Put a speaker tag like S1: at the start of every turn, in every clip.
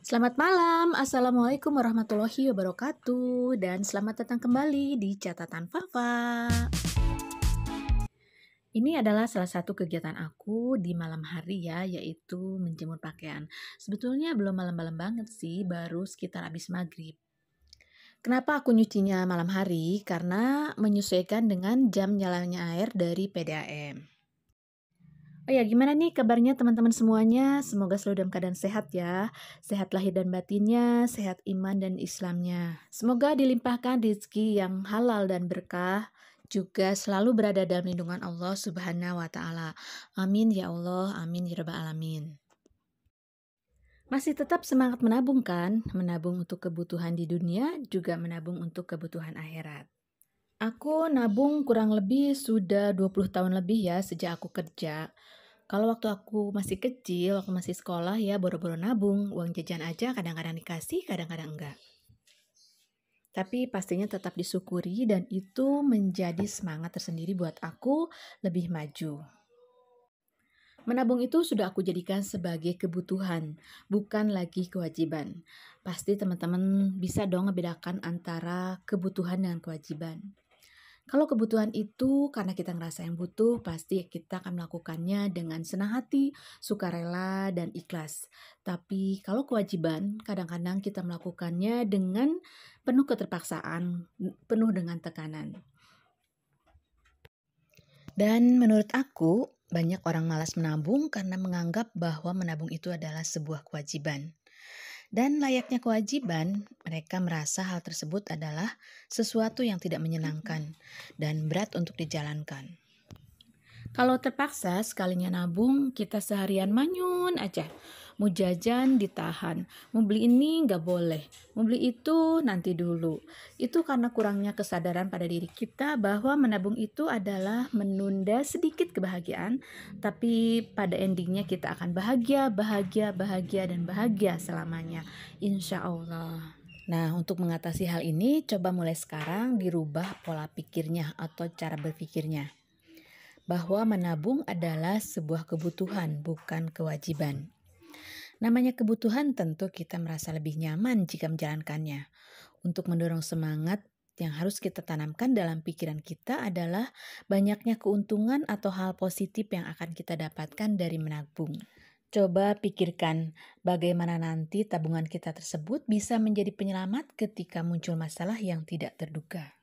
S1: Selamat malam, Assalamualaikum warahmatullahi wabarakatuh, dan selamat datang kembali di Catatan Fafa. Ini adalah salah satu kegiatan aku di malam hari ya, yaitu menjemur pakaian. Sebetulnya belum malam-malam banget sih, baru sekitar habis maghrib. Kenapa aku nyucinya malam hari? Karena menyesuaikan dengan jam nyalanya air dari PDAM. Oh ya, gimana nih kabarnya teman-teman semuanya? Semoga selalu dalam keadaan sehat ya. Sehat lahir dan batinnya, sehat iman dan Islamnya. Semoga dilimpahkan rezeki yang halal dan berkah, juga selalu berada dalam lindungan Allah Subhanahu wa taala. Amin ya Allah, amin ya rabbal alamin. Masih tetap semangat menabung kan? Menabung untuk kebutuhan di dunia, juga menabung untuk kebutuhan akhirat. Aku nabung kurang lebih sudah 20 tahun lebih ya sejak aku kerja. Kalau waktu aku masih kecil, waktu masih sekolah ya boro-boro nabung, uang jajan aja kadang-kadang dikasih, kadang-kadang enggak. Tapi pastinya tetap disyukuri dan itu menjadi semangat tersendiri buat aku lebih maju. Menabung itu sudah aku jadikan sebagai kebutuhan, bukan lagi kewajiban. Pasti teman-teman bisa dong ngebedakan antara kebutuhan dengan kewajiban. Kalau kebutuhan itu karena kita ngerasa yang butuh, pasti kita akan melakukannya dengan senang hati, sukarela, dan ikhlas. Tapi kalau kewajiban, kadang-kadang kita melakukannya dengan penuh keterpaksaan, penuh dengan tekanan. Dan menurut aku, banyak orang malas menabung karena menganggap bahwa menabung itu adalah sebuah kewajiban. Dan layaknya kewajiban, mereka merasa hal tersebut adalah sesuatu yang tidak menyenangkan dan berat untuk dijalankan. Kalau terpaksa sekalinya nabung, kita seharian manyun aja. Mau jajan ditahan, mau beli ini nggak boleh, mau beli itu nanti dulu. Itu karena kurangnya kesadaran pada diri kita bahwa menabung itu adalah menunda sedikit kebahagiaan, tapi pada endingnya kita akan bahagia, dan bahagia selamanya. Insya Allah. Nah, untuk mengatasi hal ini, coba mulai sekarang dirubah pola pikirnya atau cara berpikirnya. Bahwa menabung adalah sebuah kebutuhan, bukan kewajiban. Namanya kebutuhan tentu kita merasa lebih nyaman jika menjalankannya. Untuk mendorong semangat yang harus kita tanamkan dalam pikiran kita adalah banyaknya keuntungan atau hal positif yang akan kita dapatkan dari menabung. Coba pikirkan bagaimana nanti tabungan kita tersebut bisa menjadi penyelamat ketika muncul masalah yang tidak terduga.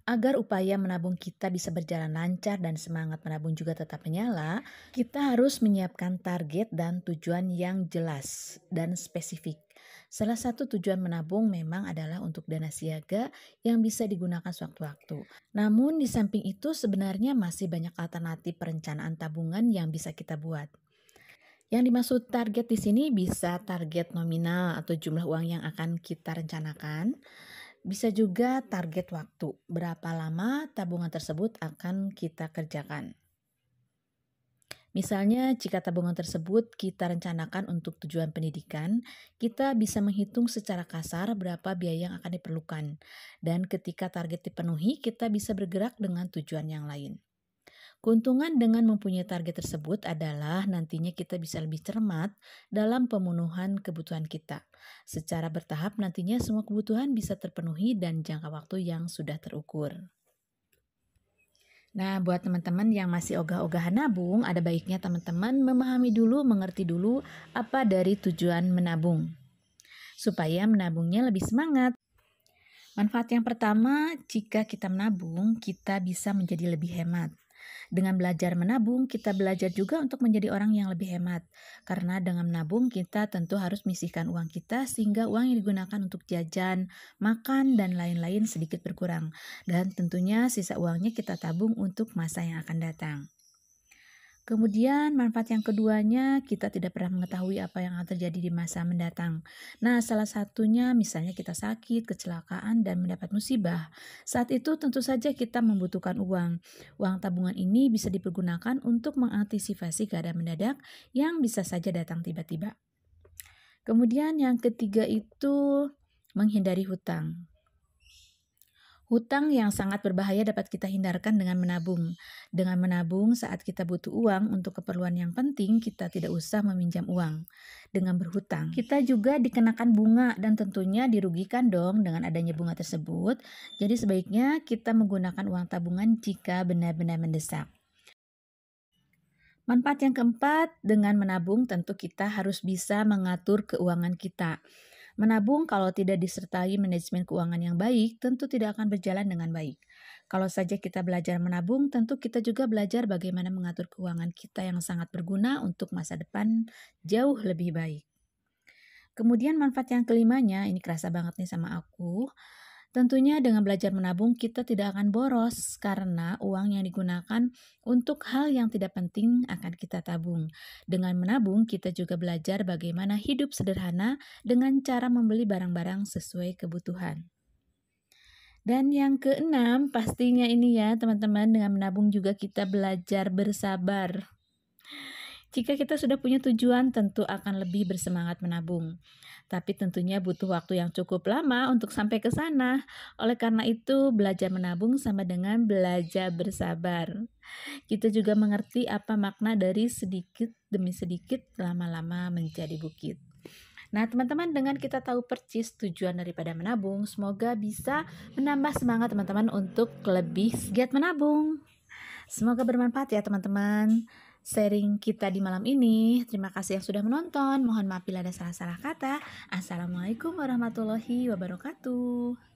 S1: Agar upaya menabung kita bisa berjalan lancar dan semangat menabung juga tetap menyala, kita harus menyiapkan target dan tujuan yang jelas dan spesifik. Salah satu tujuan menabung memang adalah untuk dana siaga yang bisa digunakan sewaktu-waktu. Namun di samping itu sebenarnya masih banyak alternatif perencanaan tabungan yang bisa kita buat. Yang dimaksud target di sini bisa target nominal atau jumlah uang yang akan kita rencanakan. Bisa juga target waktu, berapa lama tabungan tersebut akan kita kerjakan. Misalnya, jika tabungan tersebut kita rencanakan untuk tujuan pendidikan, kita bisa menghitung secara kasar berapa biaya yang akan diperlukan. Dan ketika target dipenuhi, kita bisa bergerak dengan tujuan yang lain. Keuntungan dengan mempunyai target tersebut adalah nantinya kita bisa lebih cermat dalam pemenuhan kebutuhan kita. Secara bertahap nantinya semua kebutuhan bisa terpenuhi dan jangka waktu yang sudah terukur. Nah, buat teman-teman yang masih ogah-ogahan nabung, ada baiknya teman-teman memahami dulu, mengerti dulu apa dari tujuan menabung. Supaya menabungnya lebih semangat. Manfaat yang pertama, jika kita menabung, kita bisa menjadi lebih hemat. Dengan belajar menabung, kita belajar juga untuk menjadi orang yang lebih hemat. Karena dengan menabung, kita tentu harus menyisihkan uang kita sehingga uang yang digunakan untuk jajan, makan, dan lain-lain sedikit berkurang. Dan tentunya sisa uangnya kita tabung untuk masa yang akan datang. Kemudian manfaat yang keduanya, kita tidak pernah mengetahui apa yang akan terjadi di masa mendatang. Nah, salah satunya misalnya kita sakit, kecelakaan, dan mendapat musibah. Saat itu tentu saja kita membutuhkan uang. Uang tabungan ini bisa dipergunakan untuk mengantisipasi keadaan mendadak yang bisa saja datang tiba-tiba. Kemudian yang ketiga itu menghindari hutang. Hutang yang sangat berbahaya dapat kita hindarkan dengan menabung. Dengan menabung saat kita butuh uang untuk keperluan yang penting, kita tidak usah meminjam uang. Dengan berhutang, kita juga dikenakan bunga dan tentunya dirugikan dong dengan adanya bunga tersebut. Jadi sebaiknya kita menggunakan uang tabungan jika benar-benar mendesak. Manfaat yang keempat, dengan menabung tentu kita harus bisa mengatur keuangan kita. Menabung kalau tidak disertai manajemen keuangan yang baik, tentu tidak akan berjalan dengan baik. Kalau saja kita belajar menabung, tentu kita juga belajar bagaimana mengatur keuangan kita yang sangat berguna untuk masa depan jauh lebih baik. Kemudian manfaat yang kelimanya, ini kerasa banget nih sama aku. Tentunya dengan belajar menabung kita tidak akan boros karena uang yang digunakan untuk hal yang tidak penting akan kita tabung. Dengan menabung kita juga belajar bagaimana hidup sederhana dengan cara membeli barang-barang sesuai kebutuhan. Dan yang keenam, pastinya ini ya teman-teman, dengan menabung juga kita belajar bersabar. Jika kita sudah punya tujuan, tentu akan lebih bersemangat menabung. Tapi tentunya butuh waktu yang cukup lama untuk sampai ke sana. Oleh karena itu, belajar menabung sama dengan belajar bersabar. Kita juga mengerti apa makna dari sedikit demi sedikit lama-lama menjadi bukit. Nah, teman-teman, dengan kita tahu persis tujuan daripada menabung, semoga bisa menambah semangat teman-teman untuk lebih giat menabung. Semoga bermanfaat ya teman-teman sharing kita di malam ini. Terima kasih yang sudah menonton. Mohon maaf bila ada salah-salah kata. Assalamualaikum warahmatullahi wabarakatuh.